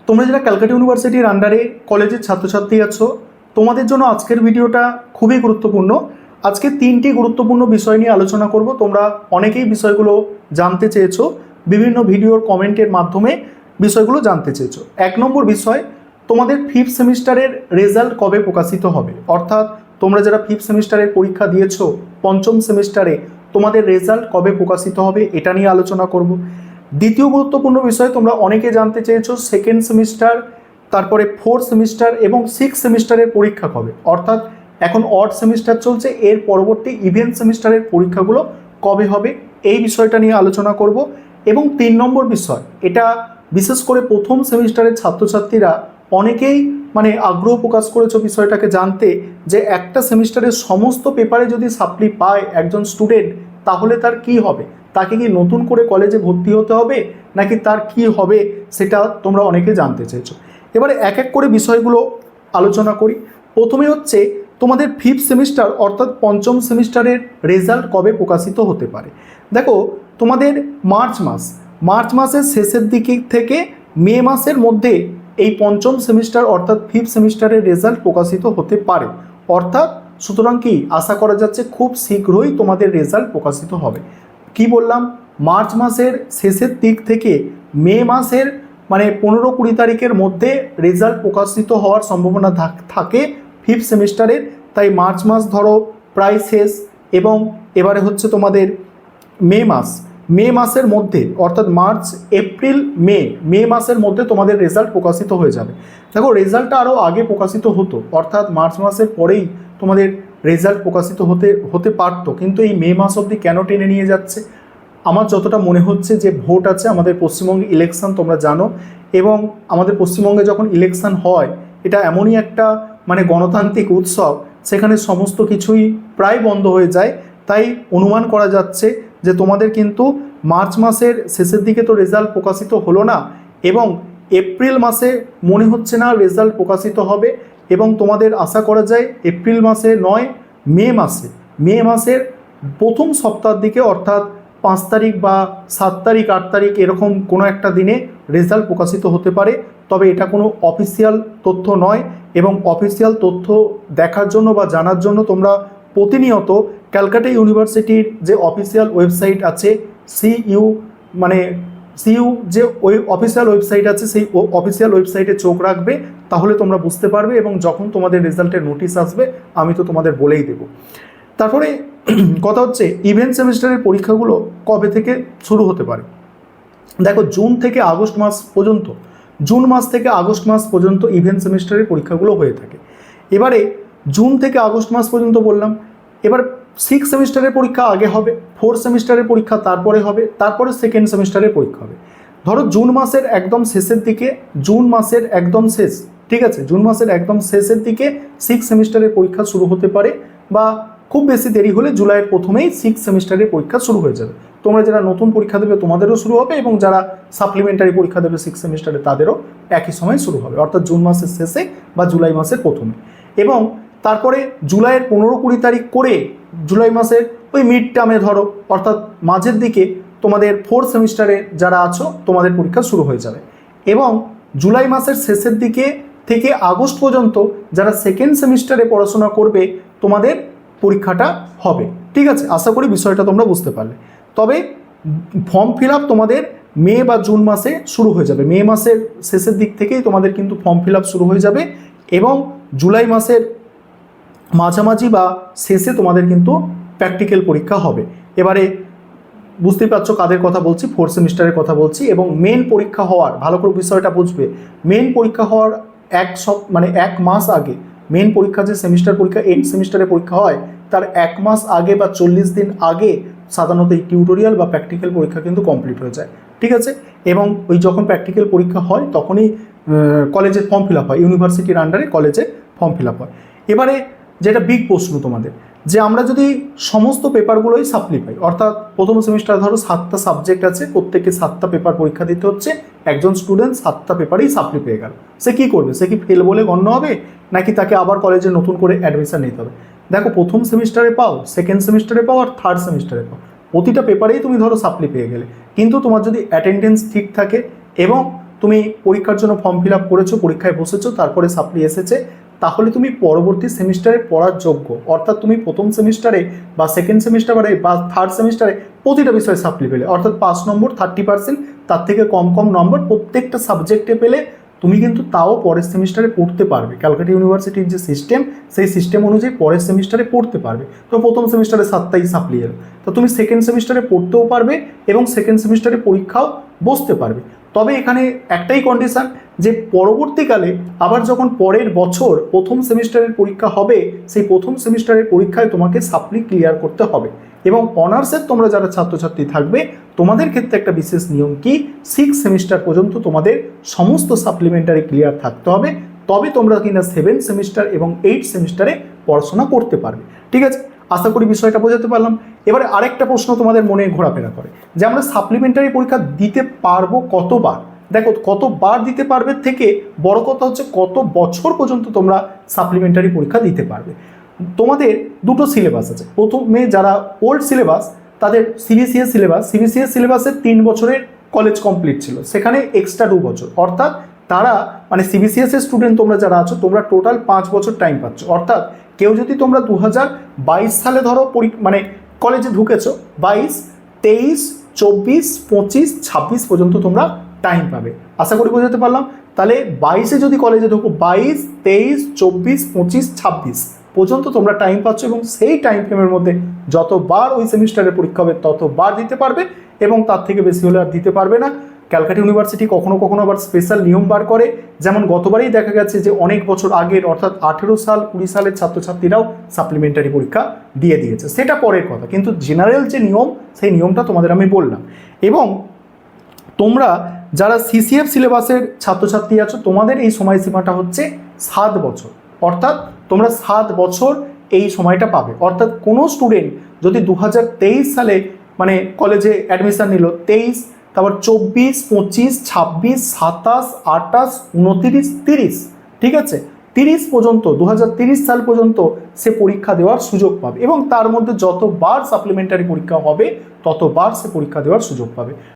তোমরা যারা ক্যালকাটা ইউনিভার্সিটির আন্ডারে কলেজের ছাত্রছাত্রী আছো, তোমাদের জন্য আজকের ভিডিওটা খুবই গুরুত্বপূর্ণ। আজকে তিনটি গুরুত্বপূর্ণ বিষয় নিয়ে আলোচনা করব। তোমরা অনেকেই বিষয়গুলো জানতে চেয়েছো, বিভিন্ন ভিডিওর কমেন্টের মাধ্যমে বিষয়গুলো জানতে চেয়েছো। 1 নম্বর বিষয়, তোমাদের 5th সেমিস্টারের রেজাল্ট কবে প্রকাশিত হবে, অর্থাৎ তোমরা যারা 5th সেমিস্টারের পরীক্ষা দিয়েছো, পঞ্চম সেমিস্টারে তোমাদের রেজাল্ট কবে প্রকাশিত হবে এটা নিয়ে আলোচনা করব। দ্বিতীয় গুরুত্বপূর্ণ বিষয়, তোমরা অনেকে জানতে চেয়েছো সেকেন্ড সেমিস্টার, তারপরে 4th সেমিস্টার এবং 6th সেমিস্টারের পরীক্ষা কবে, অর্থাৎ এখন অড সেমিস্টার চলছে, এর পরবর্তী ইভেন সেমিস্টারের পরীক্ষাগুলো কবে হবে এই বিষয়টা নিয়ে আলোচনা করব। এবং 3 নম্বর বিষয়, এটা বিশেষ করে প্রথম সেমিস্টারের ছাত্রছাত্রীরা অনেকেই আগ্রহ প্রকাশ করেছো বিষয়টাকে জানতে, যে একটা সেমিস্টারের সমস্ত পেপারে যদি সাপ্লি পায় একজন স্টুডেন্ট, তাহলে তার কি হবে, তাকে কি নতুন করে কলেজে ভর্তি হতে হবে নাকি তার কি হবে, সেটা তোমরা অনেকে জানতে চেয়েছো। এবারে এক এক করে বিষয়গুলো আলোচনা করি। প্রথমে হচ্ছে তোমাদের 5th সেমিস্টার অর্থাৎ পঞ্চম সেমিস্টারের রেজাল্ট কবে প্রকাশিত হতে পারে। দেখো, তোমাদের মার্চ মাসের শেষের দিকে থেকে মে মাসের মধ্যে এই পঞ্চম সেমিস্টার অর্থাৎ 5th সেমিস্টারের রেজাল্ট প্রকাশিত হতে পারে। অর্থাৎ সুতরাং কি আশা করা যাচ্ছে খুব শীঘ্রই তোমাদের রেজাল্ট প্রকাশিত হবে। কি বললাম, মার্চ মাসের শেষের দিক থেকে মে মাসের 15-20 তারিখের মধ্যে রেজাল্ট প্রকাশিত হওয়ার সম্ভাবনা থাকে 5th সেমিস্টারের। তাই মার্চ মাস ধরো প্রায় শেষ, এবং এবারে হচ্ছে তোমাদের মে মাসের মধ্যে অর্থাৎ মার্চ এপ্রিল মে মাসের মধ্যে তোমাদের রেজাল্ট প্রকাশিত হয়ে যাবে। দেখো, রেজাল্টটা আরও আগে প্রকাশিত হতো, অর্থাৎ মার্চ মাসের পরেই তোমাদের রেজাল্ট প্রকাশিত হতে পারতো, কিন্তু এই মে মাস অবধি কেন টেনে নিয়ে যাচ্ছে? আমার যতটা মনে হচ্ছে যে ভোট আছে, আমাদের পশ্চিমবঙ্গে ইলেকশন তোমরা জানো, এবং আমাদের পশ্চিমবঙ্গে যখন ইলেকশন হয়, এটা এমনই একটা গণতান্ত্রিক উৎসব, সেখানে সমস্ত কিছুই প্রায় বন্ধ হয়ে যায়। তাই অনুমান করা যাচ্ছে যে তোমাদের কিন্তু মার্চ মাসের শেষের দিকে তো রেজাল্ট প্রকাশিত হলো না, এবং এপ্রিল মাসে মনে হচ্ছে না রেজাল্ট প্রকাশিত হবে, এবং তোমাদের আশা করা যায় এপ্রিল মাসে নয় মে মাসের প্রথম সপ্তাহের দিকে, অর্থাৎ 5 তারিখ বা 7 তারিখ 8 তারিখ এরকম কোনো একটা দিনে রেজাল্ট প্রকাশিত হতে পারে। তবে এটা কোনো অফিসিয়াল তথ্য নয়, এবং অফিসিয়াল তথ্য দেখার জন্য বা জানার জন্য তোমরা প্রতিনিয়ত ক্যালকাটা ইউনিভার্সিটির যে অফিসিয়াল ওয়েবসাইট আছে, সিইউ যে অফিসিয়াল ওয়েবসাইট আছে, সেই অফিসিয়াল ওয়েবসাইটে চোখ রাখবে, তাহলে তোমরা বুঝতে পারবে। এবং যখন তোমাদের রেজাল্টের নোটিশ আসবে আমি তো তোমাদের বলেই দেবো। তারপরে কথা হচ্ছে ইভেন্ট সেমিস্টারের পরীক্ষাগুলো কবে থেকে শুরু হতে পারে। দেখো, জুন মাস থেকে আগস্ট মাস পর্যন্ত ইভেন্ট সেমিস্টারের পরীক্ষাগুলো হয়ে থাকে। এবারে জুন থেকে আগস্ট মাস পর্যন্ত বললাম। এবার 6th সেমিস্টারের পরীক্ষা আগে হবে, 4th সেমিস্টারের পরীক্ষা তারপরে হবে, তারপরে 2nd সেমিস্টারের পরীক্ষা হবে। ধরো জুন মাসের একদম শেষের দিকে, জুন মাসের একদম শেষের দিকে 6th সেমিস্টারের পরীক্ষা শুরু হতে পারে, বা খুব বেশি দেরি হলে জুলাইয়ের প্রথমেই 6th সেমিস্টারের পরীক্ষা শুরু হয়ে যাবে। তোমরা যারা নতুন পরীক্ষা দেবে তোমাদেরও শুরু হবে, এবং যারা সাপ্লিমেন্টারি পরীক্ষা দেবে 6th সেমিস্টারে তাদেরও একই সময় শুরু হবে, অর্থাৎ জুন মাসের শেষে বা জুলাই মাসের প্রথমে। এবং তারপরে জুলাইয়ের 15-20 তারিখ করে জুলাই মাসের ওই মিড টার্মে ধরো, অর্থাৎ মাঝের দিকে তোমাদের 4th সেমিস্টারে যারা আছো তোমাদের পরীক্ষা শুরু হয়ে যাবে। এবং জুলাই মাসের শেষের দিকে থেকে আগস্ট পর্যন্ত যারা 2nd সেমিস্টারে পড়াশোনা করবে তোমাদের পরীক্ষাটা হবে। ঠিক আছে, আশা করি বিষয়টা তোমরা বুঝতে পারলে। তবে ফর্ম ফিল আপ তোমাদের মে বা জুন মাসে শুরু হয়ে যাবে, মে মাসের শেষের দিক থেকেই তোমাদের কিন্তু ফর্ম ফিল আপ শুরু হয়ে যাবে, এবং জুলাই মাসের মাঝামাঝি বা শেষে তোমাদের কিন্তু প্র্যাকটিক্যাল পরীক্ষা হবে। এবারে বুঝতেই পারছো কাদের কথা বলছি, 4th সেমিস্টারের কথা বলছি। এবং মেন পরীক্ষা হওয়ার, ভালো করে বিষয়টা বুঝবে, মেন পরীক্ষা হওয়ার এক মাস আগে, মেন পরীক্ষা যে সেমিস্টার পরীক্ষা, এন্ড সেমিস্টারে পরীক্ষা হয়, তার 1 মাস আগে বা 40 দিন আগে সাধারণত এই টিউটোরিয়াল বা প্র্যাকটিক্যাল পরীক্ষা কিন্তু কমপ্লিট হয়ে যায়। ঠিক আছে, এবং ওই যখন প্র্যাকটিক্যাল পরীক্ষা হয় তখনই কলেজের ফর্ম ফিল আপ হয়, ইউনিভার্সিটির আন্ডারে কলেজে ফর্ম ফিল আপ হয়। এবারে যেটা বিগ প্রশ্ন তোমাদের, যে আমরা যদি সমস্ত পেপারগুলোই সাপ্লি পাই, অর্থাৎ প্রথম সেমিস্টার ধরো 7টা সাবজেক্ট আছে, প্রত্যেকে 7টা পেপার পরীক্ষা দিতে হচ্ছে, একজন স্টুডেন্ট 7টা পেপারেই সাপ্লি পেয়ে গেল, সে কী করবে? সে কি ফেল বলে গণ্য হবে, নাকি তাকে আবার কলেজে নতুন করে অ্যাডমিশন নিতে হবে? দেখো, প্রথম সেমিস্টারে পাও, 2nd সেমিস্টারে পাও, আর 3rd সেমিস্টারে পাও, প্রতিটা পেপারেই তুমি ধরো সাপ্লি পেয়ে গেলে, কিন্তু তোমার যদি অ্যাটেন্ডেন্স ঠিক থাকে এবং তুমি পরীক্ষার জন্য ফর্ম ফিল আপ করেছো, পরীক্ষায় বসেছো, তারপরে সাপ্লি এসেছে, তাহলে তুমি পরবর্তী সেমিস্টারে পড়ার যোগ্য। অর্থাৎ তুমি প্রথম সেমিস্টারে বা সেকেন্ড সেমিস্টারে বা থার্ড সেমিস্টারে প্রতিটা বিষয়ে সাপ্লি পেলে, অর্থাৎ 5 নম্বর 30%, তার থেকে কম কম নম্বর প্রত্যেকটা সাবজেক্টে পেলে তুমি কিন্তু তাও পরের সেমিস্টারে পড়তে পারবে। ক্যালকাটা ইউনিভার্সিটির যে সিস্টেম, সেই সিস্টেম অনুযায়ী পরের সেমিস্টারে পড়তে পারবে। তো প্রথম সেমিস্টারে 7টাই সাপ্লি এলো, তো তুমি সেকেন্ড সেমিস্টারে পড়তেও পারবে এবং সেকেন্ড সেমিস্টারে পরীক্ষাও বসতে পারবে। তবে এখানে একটাই কন্ডিশন, যে পরবর্তীকালে আবার যখন পরের বছর প্রথম সেমিস্টারের পরীক্ষা হবে, সেই প্রথম সেমিস্টারের পরীক্ষায় তোমাকে সাপ্লি ক্লিয়ার করতে হবে। এবং অনার্সের তোমরা যারা ছাত্রছাত্রী থাকবে, তোমাদের ক্ষেত্রে একটা বিশেষ নিয়ম কি, 6 সেমিস্টার পর্যন্ত তোমাদের সমস্ত সাপ্লিমেন্টারি ক্লিয়ার থাকতে হবে, তবে তোমরা কিনা 7 সেমিস্টার এবং 8 সেমিস্টারে পড়াশোনা করতে পারবে। ঠিক আছে, আশা করি বিষয়টা বোঝাতে পারলাম। এবারে আরেকটা প্রশ্ন তোমাদের মনে ঘোরাফেরা করে যে আমরা সাপ্লিমেন্টারি পরীক্ষা দিতে পারবো কতবার। দেখো, কতবার দিতে পারবে থেকে বড় কথা হচ্ছে কত বছর পর্যন্ত তোমরা সাপ্লিমেন্টারি পরীক্ষা দিতে পারবে। তোমাদের দুটো সিলেবাস আছে। প্রথমে যারা ওল্ড সিলেবাস, তাদের সিবিসিএস সিলেবাস, সিবিসিএস সিলেবাসে 3 বছরের কলেজ কমপ্লিট ছিল, সেখানে এক্সট্রা 2 বছর, অর্থাৎ তারা মানে সিবিসিএস এর স্টুডেন্ট তোমরা যারা আছো, তোমরা টোটাল 5 বছর টাইম পাচ্ছ। অর্থাৎ কেউ যদি তোমরা 2022 সালে ধরো মানে কলেজে ঢুকেছো, 22, 23, 24, 25, 26 পর্যন্ত তোমরা টাইম পাবে। আশা করি বোঝাতে পারলাম। তাহলে 22-এ যদি কলেজে ঢোকো, 22, 23, 24, 25, 26 পর্যন্ত তোমরা টাইম পাচ্ছ এবং সেই টাইম ফ্রেমের মধ্যে যতবার ওই সেমিস্টারের পরীক্ষা হবে ততবার দিতে পারবে এবং তার থেকে বেশি হলে আর দিতে পারবে না। ক্যালকাটা ইউনিভার্সিটি কখনো কখনো আবার স্পেশাল নিয়ম বার করে, যেমন গতবারেই দেখা গেছে যে অনেক বছর আগের অর্থাৎ 18 সাল 20 সালের ছাত্রছাত্রীরাও সাপ্লিমেন্টারি পরীক্ষা দিয়ে দিয়েছে, সেটা পরের কথা, কিন্তু জেনারেল যে নিয়ম সেই নিয়মটা তোমাদের আমি বললাম। এবং তোমরা যারা সিসিএফ সিলেবাসের ছাত্রছাত্রী আছো, তোমাদের এই সময়সীমাটা হচ্ছে 7 বছর, অর্থাৎ তোমরা 7 বছর এই সময়টা পাবে। অর্থাৎ কোনো স্টুডেন্ট যদি 2023 সালে মানে কলেজে অ্যাডমিশন নিল, 23, তারপর 24, 25, 26, 27, 28, 29, 30, ঠিক আছে, 30 পর্যন্ত 2030 সাল পর্যন্ত সে পরীক্ষা দেওয়ার সুযোগ পাবে এবং তার মধ্যে যতবার সাপ্লিমেন্টারি পরীক্ষা হবে ততবার সে পরীক্ষা দেওয়ার সুযোগ পাবে।